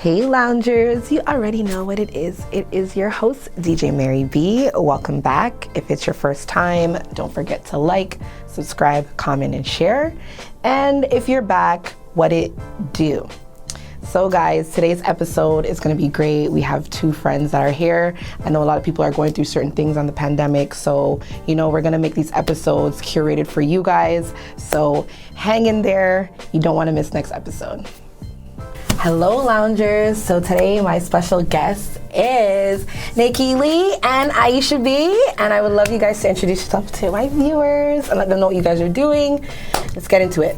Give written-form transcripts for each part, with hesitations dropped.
Hey loungers, you already know what it is. It is your host, DJ Mary B. Welcome back. If it's your first time, don't forget to like, subscribe, comment, and share. And if you're back, what it do? So guys, today's episode is gonna be great. We have two friends that are here. I know a lot of people are going through certain things on the pandemic, so we're gonna make these episodes curated for you guys. So hang in there. You don't wanna miss next episode. Hello loungers. So today my special guest is Nicki Lee and Aisha B. And I would love you guys to introduce yourself to my viewers and let them know what you guys are doing. Let's get into it.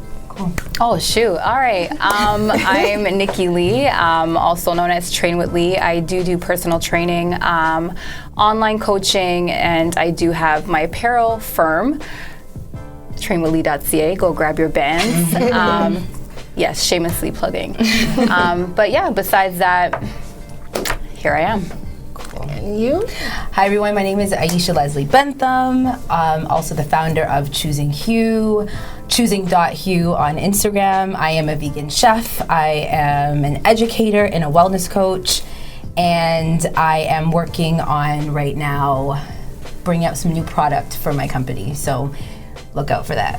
Oh shoot! All right, I'm Nicki Lee, also known as Train with Lee. I do personal training, online coaching, and I do have my apparel firm, trainwithlee.ca. Go grab your bands. Yes, shamelessly plugging. But yeah, besides that, here I am. And you? Hi everyone, my name is Aisha Leslie Bentham. Also the founder of choosing.hue on Instagram. I am a vegan chef. I am an educator and a wellness coach. And I am working on right now bringing out some new product for my company. So look out for that.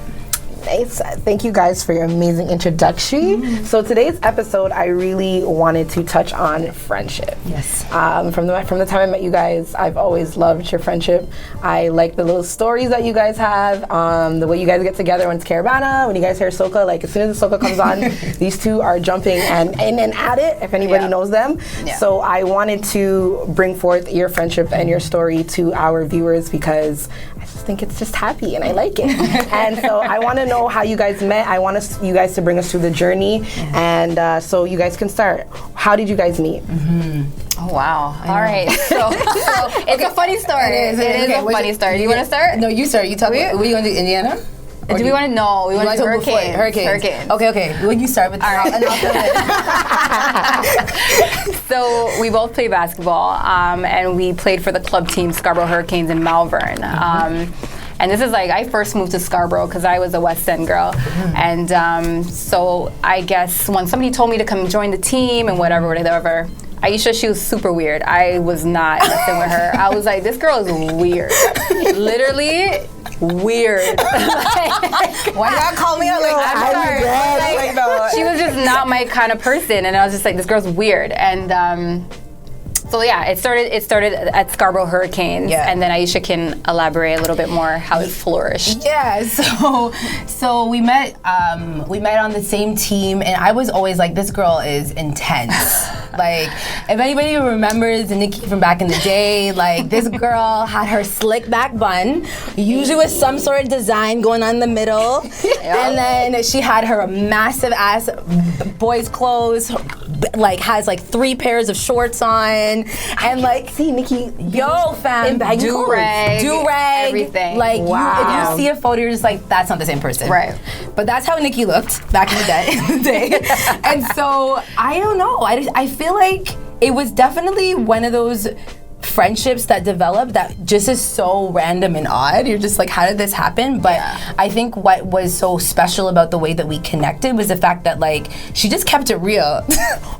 Nice. Thank you guys for your amazing introduction. So today's episode, I really wanted to touch on friendship. Yes. From the time I met you guys, I've always loved your friendship. I like the little stories that you guys have, the way you guys get together when it's Caravana, when you guys hear soca, like as soon as the soca comes on, these two are jumping and at it, if anybody knows them. Yeah. So I wanted to bring forth your friendship and your story to our viewers because I just think it's just happy and I like it. And so I want to know how you guys met. I want you guys to bring us through the journey, and so you guys can start. How did you guys meet? Oh wow! All right, so it's a funny story. It is a funny story. Do you want to start? No, you start. You talk. What are you gonna do? Indiana? Do we want to know? We want to do hurricanes. Okay. Well, you start with and I'll fill it. So we both play basketball, and we played for the club team Scarborough Hurricanes in Malvern. And this is like, I first moved to Scarborough because I was a West End girl. And so I guess when somebody told me to come join the team and whatever, Aisha, she was super weird. I was not messing with her. I was like, this girl is weird. Literally weird. Why y'all call me out like that? I'm sorry. She was just not my kind of person. And I was just like, this girl's weird. And so yeah, it started at Scarborough Hurricanes, and then Aisha can elaborate a little bit more how it flourished. Yeah, so we met on the same team, and I was always like, this girl is intense. Like, if anybody remembers Nicki from back in the day, like this girl had her slick back bun, usually with some sort of design going on in the middle, and then she had her massive ass boys clothes, like has like 3 pairs of shorts on, and like see Nicki, yo fam, do-rag, everything. Like if you see a photo, you're just like, that's not the same person, right? But that's how Nicki looked back in the day. And so I don't know. I feel like it was definitely one of those friendships that develop that just is so random and odd. You're just like, how did this happen? But I think what was so special about the way that we connected was the fact that like she just kept it real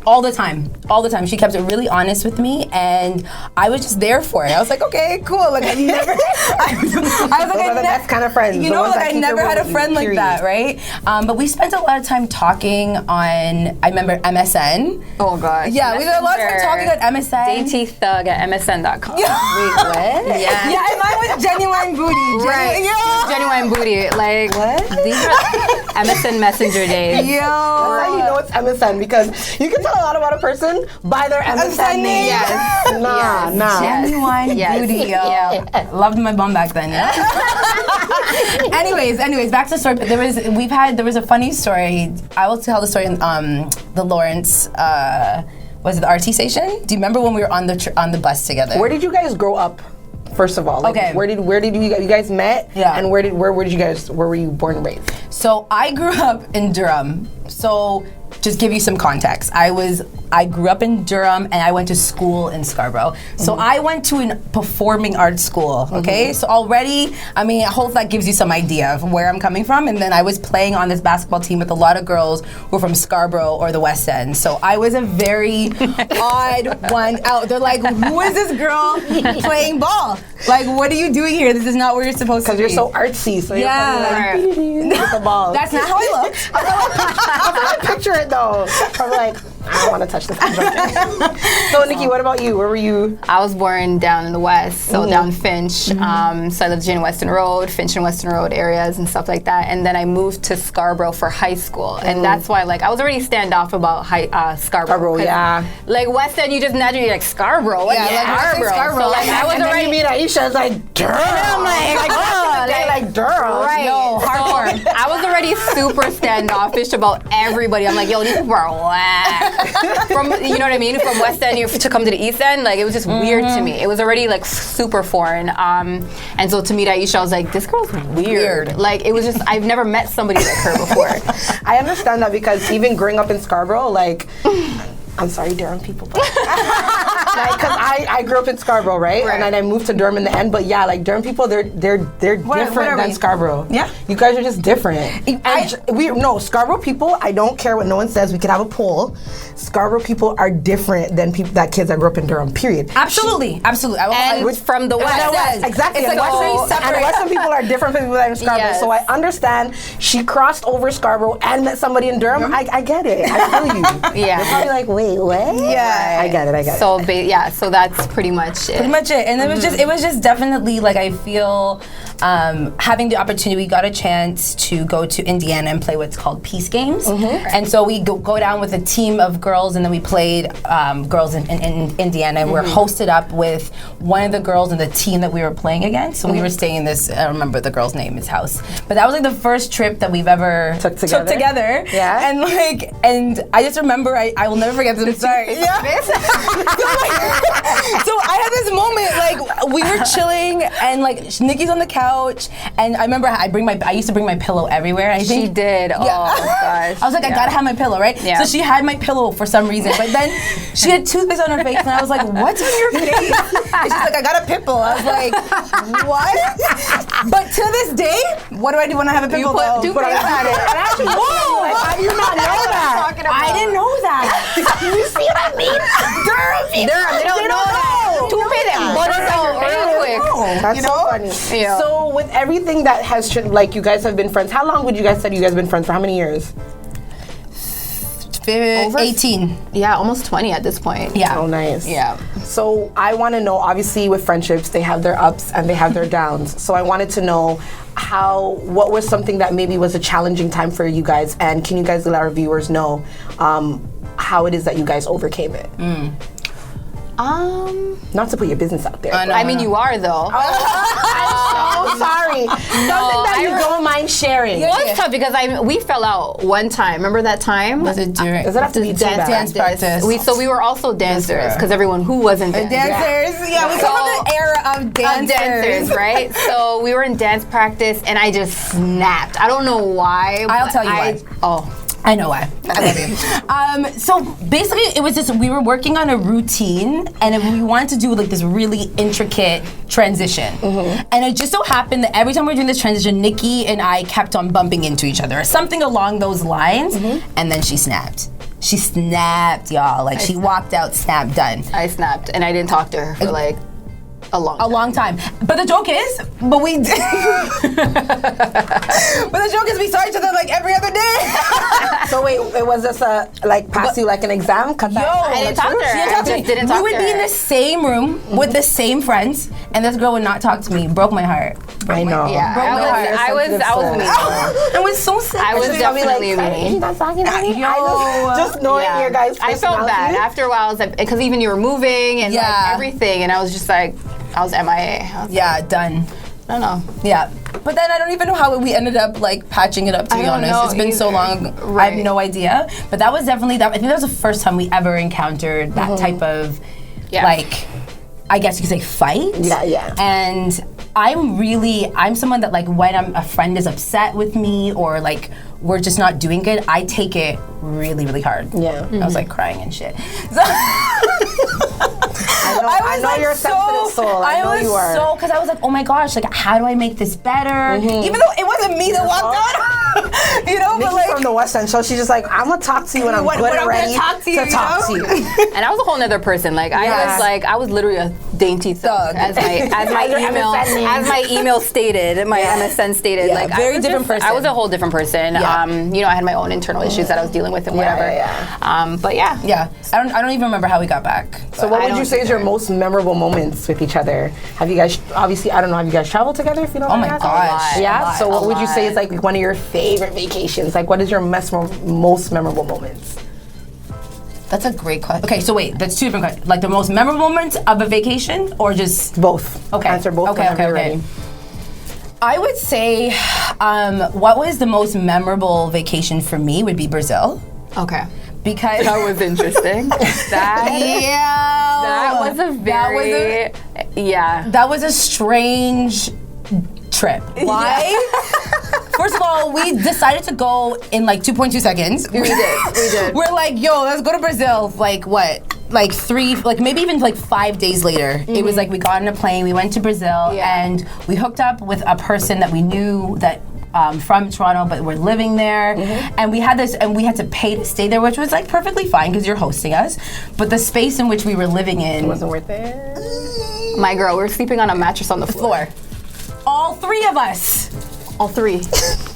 all the time. She kept it really honest with me, and I was just there for it. I was like, okay, cool. Like I was like, those are the best kind of friends. I never had a friend like that, right? But we spent a lot of time talking on, I remember MSN. Oh gosh. Yeah, we got a lot of time talking on MSN. Dainty thug at MSN.com. Wait, what? Yeah. Yeah, and mine was genuine booty. Right. Genuine booty. Like, what? These are MSN Messenger days. Yo. That's how you know it's MSN, because you can tell a lot about a person by their MSN name. Yes. Nah. Genuine booty, yo. Yeah. Loved my bum back then, yeah. Anyways, back to the story. But there was a funny story. I will tell the story in the Lawrence. Was it the RT station? Do you remember when we were on the bus together? Where did you guys grow up? First of all, like, okay. Where did you guys met? Yeah. And where were you born and raised? So I grew up in Durham. So just give you some context. I grew up in Durham and I went to school in Scarborough. So I went to a performing arts school, okay? So already, I mean, I hope that gives you some idea of where I'm coming from. And then I was playing on this basketball team with a lot of girls who were from Scarborough or the West End. So I was a very odd one out. They're like, who is this girl playing ball? Like, what are you doing here? This is not where you're supposed to be. Because you're so artsy, so you're probably like, with the ball. That's not how I look. I picture it though. I'm like, I don't want to touch this. So Nicki, what about you? Where were you? I was born down in the West, so down Finch. So I lived in Weston Road, Finch and Weston Road areas and stuff like that. And then I moved to Scarborough for high school. And that's why, like, I was already standoff about Scarborough. Like, West End, you just naturally like, Scarborough? What? Scarborough. So, like, I was already... And then you meet Aisha, it's like, Durham. I'm like Durham. Right. No, hardcore. So, I was already super standoffish about everybody. I'm like, yo, these people are whack. From, you know what I mean? From West End to come to the East End, like, it was just weird to me. It was already like super foreign. And so to meet Aisha, I was like, this girl's weird. Like, it was just, I've never met somebody like her before. I understand that because even growing up in Scarborough, like, I'm sorry, Durham people, but because I grew up in Scarborough, right? And then I moved to Durham in the end. But yeah, like Durham people, they're different than Scarborough. Yeah, you guys are just different. Scarborough people. I don't care what no one says. We could have a poll. Scarborough people are different than people that kids that grew up in Durham. Period. Absolutely. And from the West, exactly. It's like and Western people are different from people that are in Scarborough. Yes. So I understand. She crossed over Scarborough and met somebody in Durham. I get it. I feel you. Yeah. You're probably like, wait, what? Yeah. I get it. So so that's pretty much it. Pretty much it. And it was just definitely, like, I feel having the opportunity, we got a chance to go to Indiana and play what's called Peace Games. And so we go down with a team of girls, and then we played girls in Indiana, and we're hosted up with one of the girls in the team that we were playing against. So we were staying in this, I don't remember the girl's name, his house. But that was like the first trip that we've ever took together. Yeah. And I just remember, I will never forget this. Sorry. Yeah. So I had this moment, like, we were chilling, and like Nicki's on the couch, and I remember I used to bring my pillow everywhere. I think She did. Oh gosh. I was like, I gotta have my pillow, right? Yeah. So she had my pillow for some reason, but then she had toothpaste on her face, and I was like, what's on your face? And she's like, I got a pimple. I was like, what? But to this day, what do I do when I have a pimple? You put toothpaste on it. Whoa! How do you not know that? I didn't know that. You see what I mean? They don't know that. Toothpaste and butter out real quick. That's so funny. Yeah. So with everything that has, like, you guys have been friends, how long would you guys say you guys been friends for? How many years? 18. Yeah, almost 20 at this point. Yeah. Oh, nice. Yeah. So I want to know, obviously with friendships, they have their ups and they have their downs. So I wanted to know what was something that maybe was a challenging time for you guys, and can you guys let our viewers know how it is that you guys overcame it? Not to put your business out there. I mean, you are though. I'm so sorry. Something that you don't mind sharing. It was tough because we fell out one time. Remember that time? Was it during? Does it have to be dance practice? We were also dancers because everyone who wasn't dancers. Dancers, yeah. We come from the era of dancers. Right? So we were in dance practice and I just snapped. I don't know why. I'll tell you why. I know why. I love you. So basically, it was just, we were working on a routine, and we wanted to do like this really intricate transition. And it just so happened that every time we were doing this transition, Nicki and I kept on bumping into each other, or something along those lines. And then she snapped. She snapped, y'all. Like, she walked out, snapped, done. I snapped, and I didn't talk to her for like a long time. But the joke is, but the joke is we saw each other like every other day. So wait, it was just pass you like an exam? I didn't talk to her. We would be in the same room with the same friends, and this girl would not talk to me. Broke my heart. I know. Yeah, I was mean. It was so sad. I was definitely mean. She's not talking to me. Just knowing your guys' personality. I felt bad after a while, because even you were moving and like everything, and I was just like, I was MIA. Done. I don't know. Yeah. But then I don't even know how we ended up like patching it up, to be honest. It's been so long. Right. I have no idea. But that was definitely I think that was the first time we ever encountered that type of like I guess you could say, fight. Yeah. And I'm someone that, like, when a friend is upset with me or, like, we're just not doing good, I take it really, really hard. Yeah. I was, like, crying and shit. So I know you're a sensitive soul. I know you are. So, because I was like, oh my gosh, like, how do I make this better? Even though it wasn't me that walked out, you know, Nicki's but like, from the West End, so she's just like, I'm gonna talk to you when I'm good and ready to talk to you. And I was a whole nother person. Like I was literally a dainty thug, as my email stated, my MSN stated. Yeah, like very different person. I was a whole different person. Yeah. You know, I had my own internal issues that I was dealing with and whatever. But yeah. Yeah. I don't even remember how we got back. So what would you say is your most memorable moments with each other? Have you guys, obviously, I don't know, have you guys traveled together, if you don't mind asking? Gosh. Yeah? So what would you say is like one of your favorite vacations? Like what is your most memorable moments? That's a great question. Okay, so wait, that's two different questions. Like the most memorable moments of a vacation or just both? Okay. Answer both whenever you're ready. I would say what was the most memorable vacation for me would be Brazil. Okay. Because that was interesting. That was a very That was a strange trip. Why? First of all, we decided to go in like 2.2 seconds. We did. We're like, yo, let's go to Brazil. Like what? Like maybe even like 5 days later. It was like we got on a plane, we went to Brazil, and we hooked up with a person that we knew that from Toronto, but we're living there, and we had to pay to stay there, which was like perfectly fine because you're hosting us. But the space in which we were living in wasn't worth it. My girl, we were sleeping on a mattress on the floor. All three of us. All three.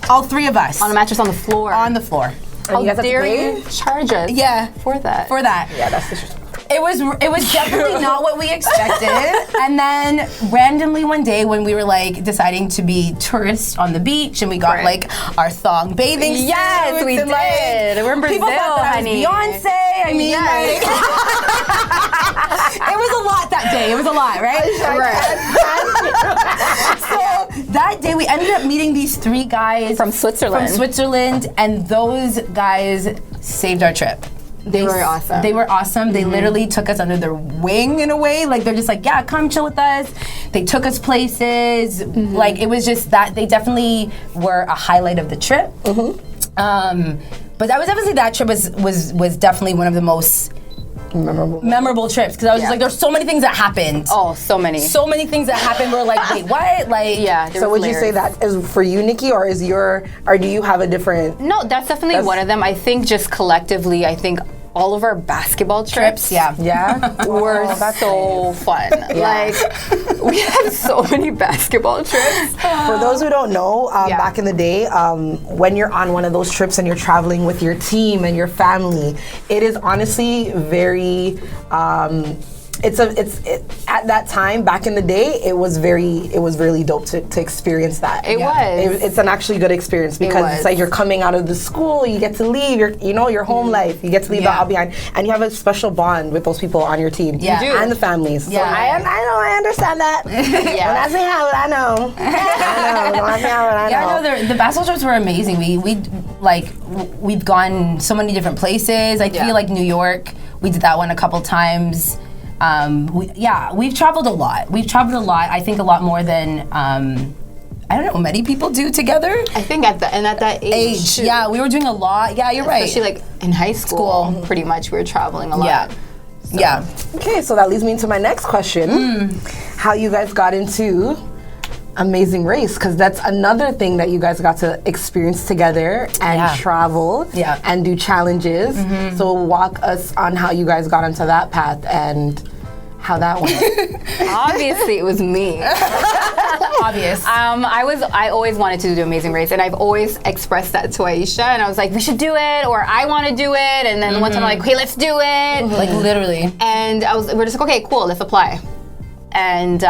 All three of us. On a mattress on the floor. On the floor. And you guys have to dare pay? you charge us for that? For that. Yeah, that's disrespectful. It was definitely not what we expected. And then randomly one day when we were like deciding to be tourists on the beach and we got like our thong bathing suits. Yes, we and, did. Like, We're in Brazil, people thought that honey. I was Beyonce. I mean, like, it was a lot that day. It was a lot, right? So that day we ended up meeting these three guys from Switzerland. And those guys saved our trip. They were awesome. They were awesome. They literally took us under their wing in a way. Like they're just like, yeah, come chill with us. They took us places. Like it was just that they definitely were a highlight of the trip. But I was definitely that trip was definitely one of the most memorable trips because I was just like, there's so many things that happened. Oh, so many things that happened. We're like, wait, what? Like, So would you say that is for you, Nicki, or do you have a different? No, that's definitely one of them. I think just collectively, all of our basketball trips were so fun. Like, we had so many basketball trips. For those who don't know, back in the day, when you're on one of those trips and you're traveling with your team and your family, it is honestly very, at that time back in the day, it was really dope to experience that. It's an actually good experience because it's like you're coming out of the school, you get to leave your home life, you get to leave that all behind, and you have a special bond with those people on your team and the families. So I understand that. When I say how I know. When I say how I know. Yeah, no, the basketball trips were amazing. We've gone so many different places. I feel like New York, we did that one a couple times. We've traveled a lot. I think a lot more than I don't know, many people do together. I think at that age too. Yeah, we were doing a lot. Yeah, you're right. Especially like in high school, pretty much we were traveling a lot. Yeah. Okay, so that leads me into my next question: how you guys got into Amazing Race? Because that's another thing that you guys got to experience together and travel and do challenges. So walk us on how you guys got onto that path and how that went. Obviously, it was me. Obvious. I always wanted to do Amazing Race, and I've always expressed that to Aisha, and I was like, we should do it, or I want to do it, and then one time I'm like, okay, let's do it. Like literally. And we're just like, okay, cool, let's apply. And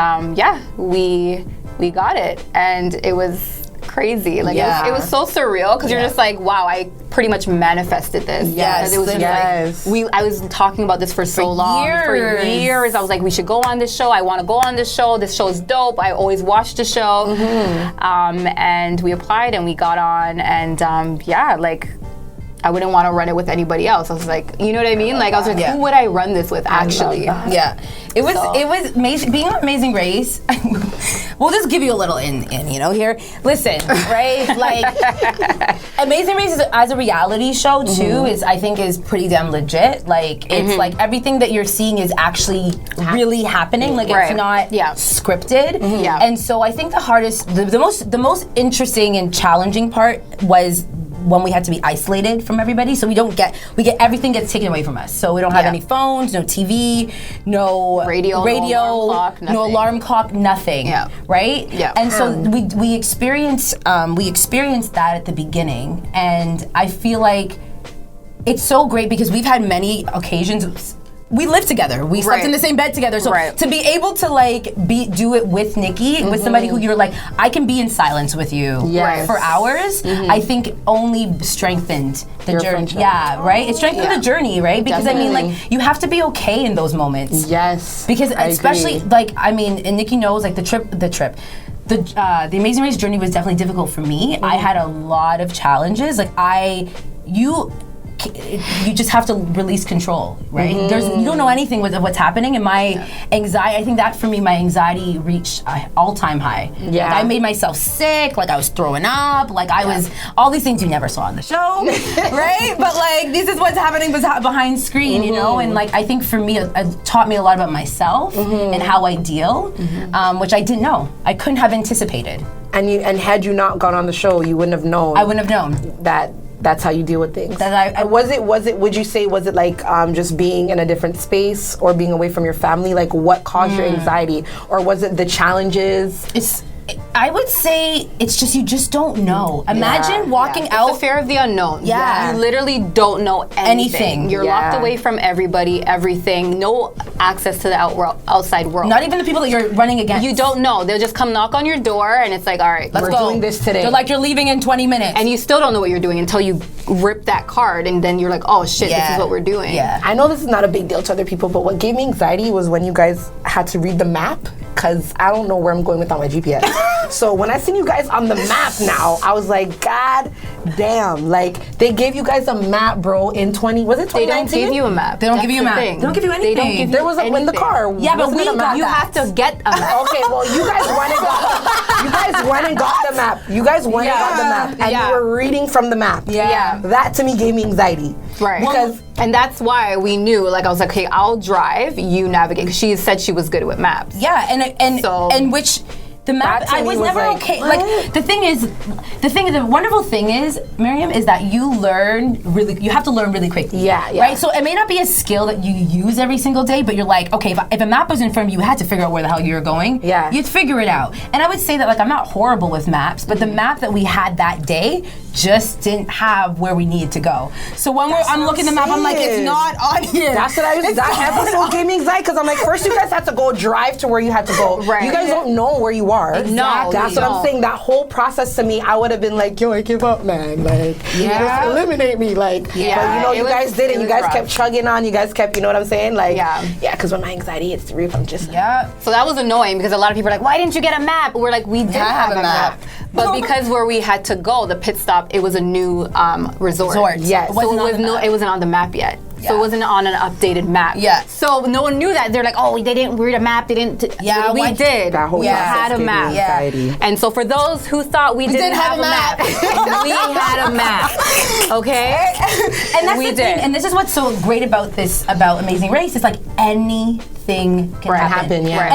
we got it, and it was crazy. Like it was so surreal because you're just like, wow, I pretty much manifested this. Yes, it was just like I was talking about this for so long. For years. I was like, we should go on this show. I want to go on this show. This show is dope. I always watched the show. And we applied and we got on, and I wouldn't want to run it with anybody else. I was like, you know what I mean? Like, I was like, who would I run this with, actually? Yeah. It was amazing. Being on Amazing Race, we'll just give you a little in here. Listen, right? Like, Amazing Race as a reality show, too, I think is pretty damn legit. Like, it's like everything that you're seeing is actually really happening. Like, it's not scripted. And so I think the hardest, the most interesting and challenging part was when we had to be isolated from everybody, so everything gets taken away from us. So we don't have any phones, no TV, no radio, no alarm clock, nothing. Yeah. Right? Yeah. And so we experienced that at the beginning, and I feel like it's so great because we've had many occasions. We lived together. We slept in the same bed together. So to be able to do it with Nicki, with somebody who you're like, I can be in silence with you for hours, I think only strengthened the journey. Friendship. Yeah, right? It strengthened the journey, right? Because I mean, like, you have to be okay in those moments. Yes. Because especially, and Nicki knows, like, the Amazing Race journey was definitely difficult for me. I had a lot of challenges. Like, you just have to release control, right? You don't know anything with what's happening, and my anxiety, I think that for me, my anxiety reached an all-time high. Yeah. Like, I made myself sick, like I was throwing up, like I was, all these things you never saw on the show, right? But like, this is what's happening behind screen, you know? And like, I think for me, it taught me a lot about myself and how I deal, which I didn't know. I couldn't have anticipated. And had you not gone on the show, you wouldn't have known. I wouldn't have known. That's how you deal with things. Was it like just being in a different space or being away from your family? Like, what caused your anxiety? Or was it the challenges? I would say it's just, you just don't know. Imagine walking out. It's the fear of the unknown. Yeah. You literally don't know anything. You're locked away from everybody, everything, no access to the outside world. Not even the people that you're running against. You don't know. They'll just come knock on your door and it's like, all right, let's we're go. Doing this today. They're like, you're leaving in 20 minutes. And you still don't know what you're doing until you rip that card, and then you're like, oh shit, this is what we're doing. Yeah. I know this is not a big deal to other people, but what gave me anxiety was when you guys had to read the map, because I don't know where I'm going without my GPS. So when I seen you guys on the map now, I was like, God damn. Like, they gave you guys a map, bro, in 2019? They don't give you a map. They don't give you a map. They don't give you anything. They don't give you there was a in the car. Yeah, but we got you have to get a map. Okay, well, you guys went and got the map. You guys went and got the map, and you were reading from the map. Yeah. That to me gave me anxiety. Right. Because and that's why we knew, like, I was like, okay, I'll drive, you navigate, because she said she was good with maps. Yeah, and which the map, I was never like, okay. What? Like, the wonderful thing is, Miriam, is that you have to learn really quickly. Yeah. Right? So it may not be a skill that you use every single day, but you're like, okay, if a map was in front of you, you had to figure out where the hell you were going. Yeah. You'd figure it out. And I would say that, like, I'm not horrible with maps, but the map that we had that day just didn't have where we needed to go. So when I'm looking at the map, I'm like, it's not on here. That's what that episode gave me anxiety, because I'm like, first you guys had to go drive to where you had to go. Right. You guys don't know where you are. Exactly. No, that's what I'm saying. That whole process to me, I would have been like, yo, I give up, man. Like, just eliminate me. Like, but you know, you guys didn't. You guys kept chugging on. You guys kept, you know what I'm saying? Like, because when my anxiety hits the roof, I'm just So that was annoying, because a lot of people are like, why didn't you get a map? We're like, we did have a map. But because where we had to go, the pit stop, it was a new resort. Yes. So it wasn't on the map yet. Yeah. So it wasn't on an updated map. Yeah. So no one knew that. They're like, oh, they didn't read a map. They didn't. Yeah, we did. That whole we had a map. Yeah. And so for those who thought we didn't have a map, we had a map. Okay. And that's the thing. And this is what's so great about Amazing Race is, like, anything can happen. Yeah. Right.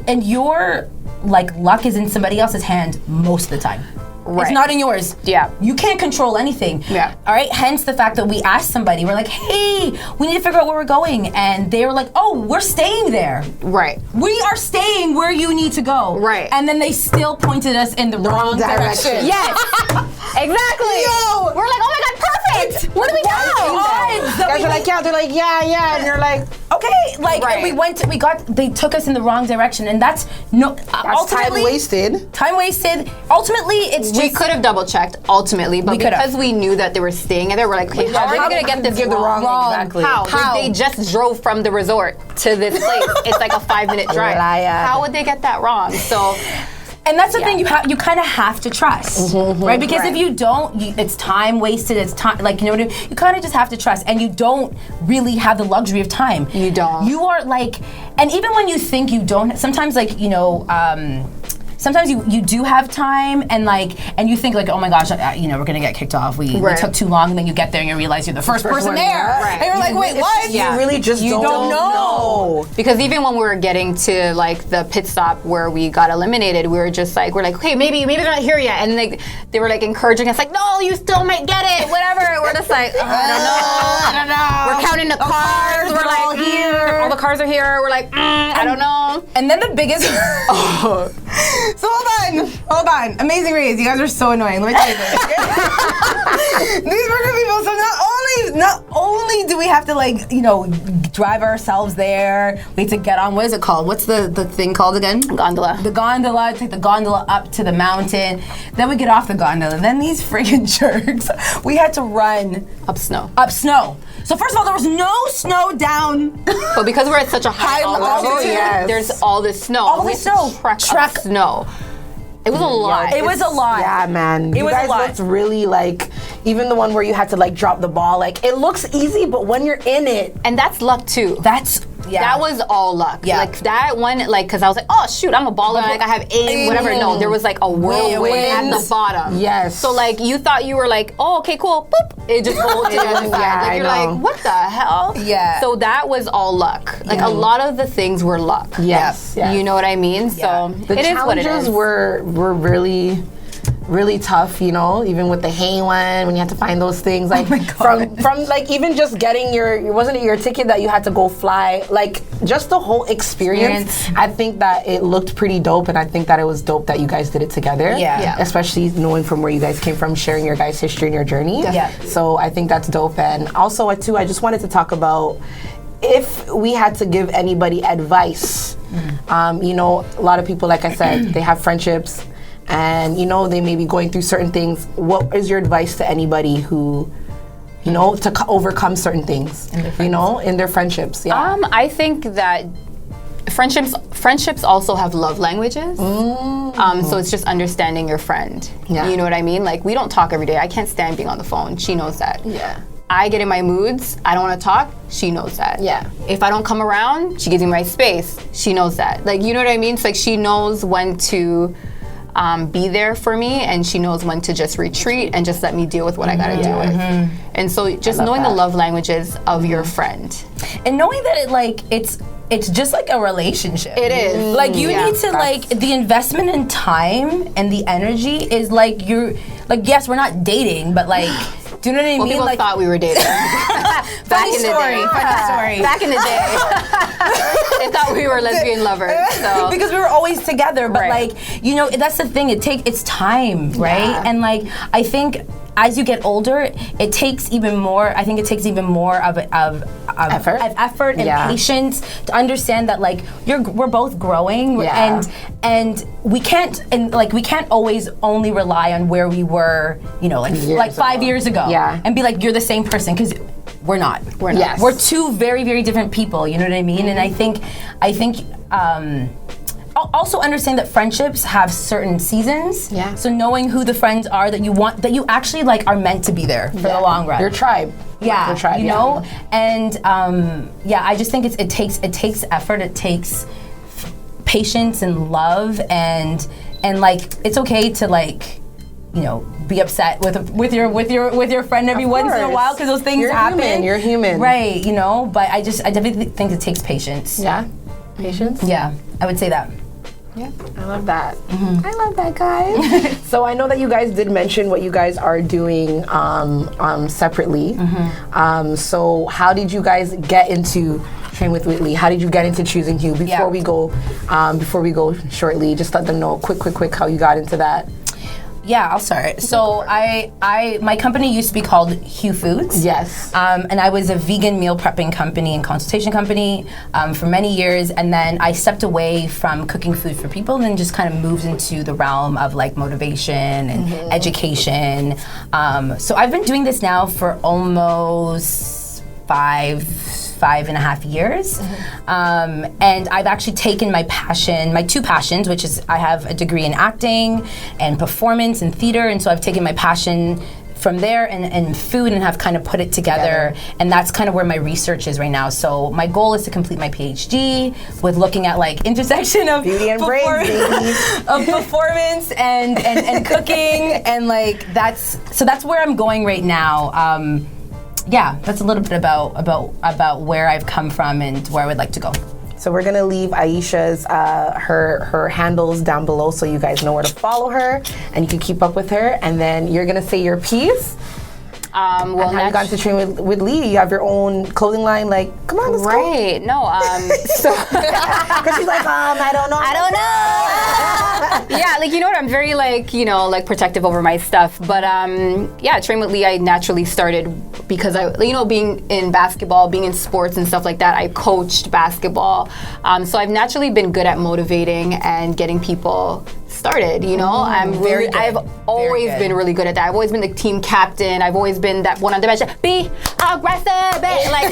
And your like luck is in somebody else's hand most of the time. Right. It's not in yours. Yeah. You can't control anything. Yeah. All right. Hence the fact that we asked somebody, we're like, hey, we need to figure out where we're going. And they were like, oh, we're staying there. Right. We are staying where you need to go. Right. And then they still pointed us in the wrong direction. Yes. Exactly. Yo. We're like, oh my God, perfect. Where do we go? Guys are like, they're like, yeah. And you're like, okay. Like, and they took us in the wrong direction. And that's ultimately time wasted. Ultimately, it's we could have double checked ultimately, but because we knew that they were staying there, we're like, okay, how are they gonna get this wrong? Exactly. How? They just drove from the resort to this place. It's like a 5-minute drive. How would they get that wrong? So And that's the thing, you kind of have to trust, right? Because if you don't, it's time wasted, it's time, like, you know what I mean? You kind of just have to trust, and you don't really have the luxury of time. You don't. You are like, and even when you think you don't, sometimes like, you know, sometimes you do have time, and you think like, oh my gosh, you know, we're gonna get kicked off. We took too long, and then you get there and you realize you're the first person there, and you're like, wait, what? You really just don't know. Because even when we were getting to like the pit stop where we got eliminated, we're like, okay, maybe they're not here yet, and like they were like encouraging us, like, no, you still might get it, whatever. We're just like, I don't know. We're counting the cars. We're like, all the cars are here. We're like, I don't know. And then the biggest. So hold on. Amazing Race, you guys are so annoying. Let me tell you this. These burger people, so not only do we have to like, you know, drive ourselves there, we have to get on, what is it called? What's the thing called again? Gondola. The gondola, take the gondola up to the mountain. Then we get off the gondola. Then these friggin' jerks, we had to run Up snow. So first of all, there was no snow down. But because we're at such a high altitude, there's all this snow. All this snow. Trek snow. It was a lot. It was a lot. Yeah, man. You guys looked really like, even the one where you had to like drop the ball, like it looks easy, but when you're in it. And that's luck too. That was all luck. Yeah. Like that one, like, cause I was like, oh shoot, I'm a baller, like I have aim, whatever. No, there was like a whirlwind at the bottom. Yes. So like you thought you were like, oh, okay, cool, boop. It just rolled to the other side. Yeah, like you're like, what the hell? Yeah. So that was all luck. Like a lot of the things were luck. Yes. You know what I mean? Yeah. So The it is what it challenges is. were really tough, you know, even with the hay one, when you had to find those things, like from like even just getting wasn't it your ticket that you had to go fly, like just the whole experience. I think that it looked pretty dope, and I think that it was dope that you guys did it together. Yeah. Especially knowing from where you guys came from, sharing your guys' history and your journey. Yeah. So I think that's dope. And also too, I just wanted to talk about if we had to give anybody advice. You know, a lot of people, like I said, they have friendships, and you know they may be going through certain things. What is your advice to anybody who, you know, to overcome certain things, you know, in their friendships? Yeah. I think that friendships also have love languages. So it's just understanding your friend. Yeah. You know what I mean? Like we don't talk every day. I can't stand being on the phone. She knows that. Yeah. I get in my moods, I don't want to talk, she knows that. Yeah. If I don't come around, she gives me my space, she knows that. Like, you know what I mean? It's like she knows when to be there for me, and she knows when to just retreat and just let me deal with what I gotta deal with. And so just knowing the love languages of your friend. And knowing that it's just like a relationship. It is. Like you need to like the investment in time and the energy is like you're like, yes, we're not dating, but like do you know what I mean? People like thought we were dating. funny story. Back in the day. They thought we were lesbian lovers. So. Because we were always together, but Right. like, you know, that's the thing. It's time, right? Yeah. And like, I think as you get older, it takes even more. I think it takes even more of effort and patience to understand that like we're both growing, and we can't always only rely on where we were, you know, like 5 years ago, and be like you're the same person, because we're not. We're not. Yes. We're two very, very different people. You know what I mean? And I think. Also understand that friendships have certain seasons. Yeah. So knowing who the friends are that you actually like are meant to be there for the long run. Your tribe. Yeah. Your tribe. You know, and I just think it takes effort. It takes patience and love, and like it's okay to like, you know, be upset with your friend every once in a while, because those things happen. You're human. Right. You know, but I definitely think it takes patience. Yeah. Patience. Yeah. I would say that. Yeah, I love that. I love that, guys. So I know that you guys did mention what you guys are doing separately. So how did you guys get into Train with Whitney? How did you get into Choosing You? Before we go shortly, just let them know quick how you got into that. Yeah, I'll start. So my company used to be called Hue Foods. Yes. And I was a vegan meal prepping company and consultation company for many years. And then I stepped away from cooking food for people and then just kind of moved into the realm of like motivation and education. So I've been doing this now for almost 5 last 5.5 years. And I've actually taken my two passions, which is I have a degree in acting and performance and theater, and so I've taken my passion from there and food and have kind of put it together, and that's kind of where my research is right now. So my goal is to complete my PhD with looking at like intersection of beauty and brains, of performance and cooking, and like that's where I'm going right now. That's a little bit about where I've come from and where I would like to go. So we're gonna leave Aisha's her handles down below so you guys know where to follow her and you can keep up with her. And then you're gonna say your piece. Well, and how you got into training with Lee? You have your own clothing line. Like, come on, let's go. Right? No. So because she's like, I don't know. Yeah, like you know what? I'm very like protective over my stuff. But Train with Lee, I naturally started because I being in basketball, being in sports and stuff like that. I coached basketball, so I've naturally been good at motivating and getting people started. I've always been really good at that. I've always been the team captain. I've always been that one on the bench. Be aggressive, like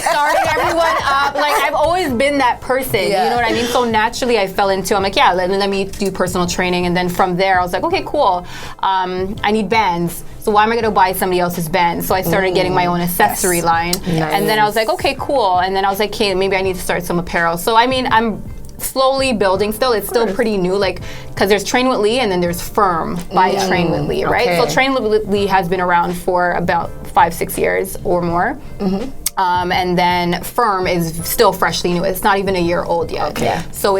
starting everyone up. Like I've always been that person. You know what I mean? So naturally, I fell into. I'm like, let me do personal training, and then from there, I was like, okay, cool. I need bands. So why am I going to buy somebody else's bands? So I started getting my own accessory line, and then I was like, okay, cool. And then I was like, okay, maybe I need to start some apparel. So I mean, I'm slowly building still. It's still pretty new, like, because there's Train with Lee and then there's Firm by Train with Lee, right? Okay. So Train with Lee has been around for about 5-6 years or more. And then Firm is still freshly new. It's not even a year old yet. Okay. So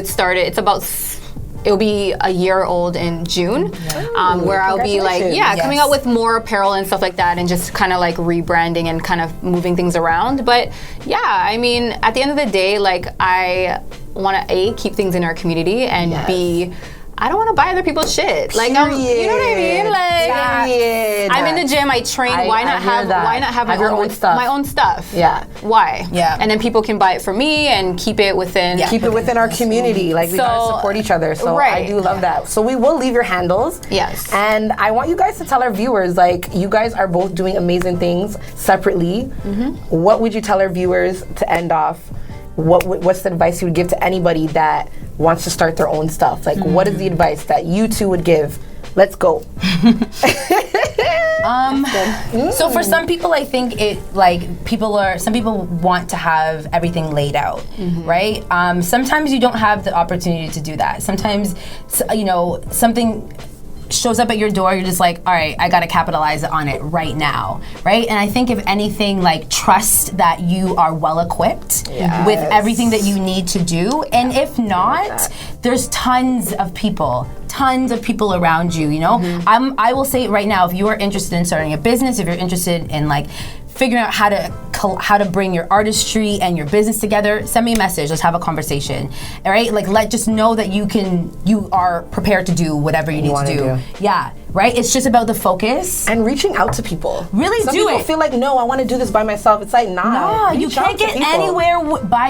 it'll be a year old in June, where I'll be like, coming out with more apparel and stuff like that, and just kind of like rebranding and kind of moving things around. But I mean, at the end of the day, like I want to keep things in our community, and B, I don't want to buy other people's shit. Like, you know what I mean? Like, I'm in the gym, I train. Why not have your own stuff? My own stuff. Yeah. Why? Yeah. And then people can buy it from me and keep it within. Keep it within our community. Like we gotta support each other. So I do love that. So we will leave your handles. Yes. And I want you guys to tell our viewers, like, you guys are both doing amazing things separately. What would you tell our viewers to end off? What's the advice you would give to anybody that wants to start their own stuff? Like, what is the advice that you two would give? Let's go. So for some people, I think some people want to have everything laid out, right? Sometimes you don't have the opportunity to do that. Sometimes, something shows up at your door, you're just like, all right, I gotta capitalize on it right now, right? And I think if anything, like, trust that you are well equipped with everything that you need to do, and if not, there's tons of people around you, I will say it right now, if you are interested in starting a business, if you're interested in like figuring out how to bring your artistry and your business together, send me a message. Let's have a conversation. All right? Like, just know that you are prepared to do whatever you need to do. Yeah. Right? It's just about the focus. And reaching out to people. Really Some do people it. feel like, no, I want to do this by myself. It's like, nah. You can't get anywhere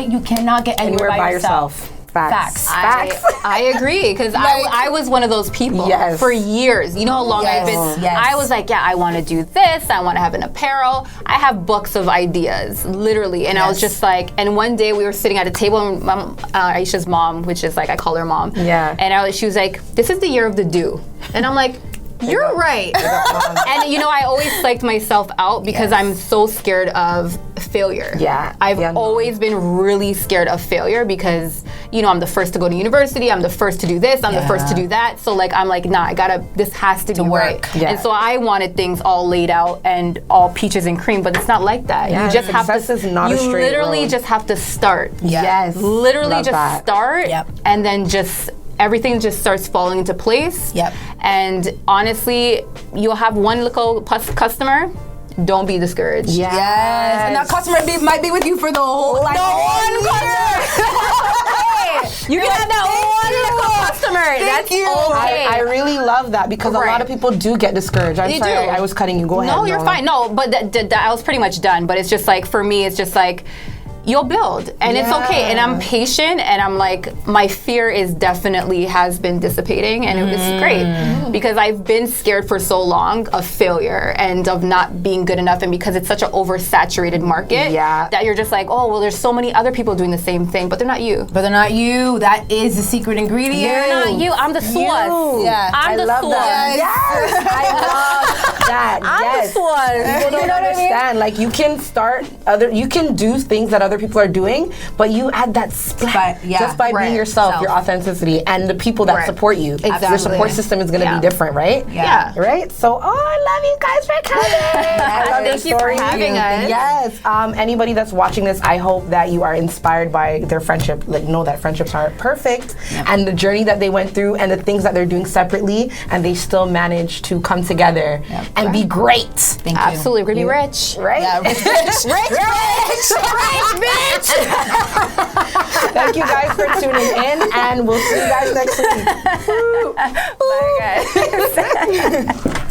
you cannot get anywhere by yourself. Facts. I agree, because I was one of those people for years. You know how long I've been? Yes. I was like, I want to do this. I want to have an apparel. I have books of ideas, literally. And I was just like, and one day we were sitting at a table, and Aisha's mom, which is like, I call her mom. Yeah. And she was like, this is the year of the do. And I'm like, you're right. And I always psyched myself out because I'm so scared of failure. I've always been really scared of failure because, I'm the first to go to university, I'm the first to do this, I'm the first to do that. So like, I'm like, nah, this has to be work. Right. And so I wanted things all laid out and all peaches and cream, but it's not like that. You just have to, you literally just have to start. Yes. Literally just start, and then everything just starts falling into place. And honestly, you'll have one little customer. Don't be discouraged. Yes. And that customer might be with you for the whole one customer. You can have that one little customer. That's okay. I really love that because a lot of people do get discouraged. I'm sorry, I was cutting you. Go ahead. No, you're fine. No, but that I was pretty much done. But it's just like, for me, it's just like, you'll build, and it's okay. And I'm patient, and I'm like, my fear is definitely has been dissipating, and it's great because I've been scared for so long of failure and of not being good enough, and because it's such an oversaturated market that you're just like, oh well, there's so many other people doing the same thing, but they're not you. But they're not you. That is the secret ingredient. You're not you. I'm the source. Yeah, I'm the source. Yes, I love that. I'm the source. People don't understand. Like you can do things that other people are doing, but you add that splat just by being yourself, your authenticity, and the people that support you. Exactly. Your support system is going to be different, right? Yeah. Right? So, I love you guys for coming. I love Thank you for having us. Yes. Anybody that's watching this, I hope that you are inspired by their friendship. Like, know that friendships aren't perfect, and the journey that they went through, and the things that they're doing separately, and they still manage to come together and be great. Thank you. Absolutely. We're going to be rich. Right? Yeah, rich, bitch. Thank you guys for tuning in, and we'll see you guys next week. Bye, guys.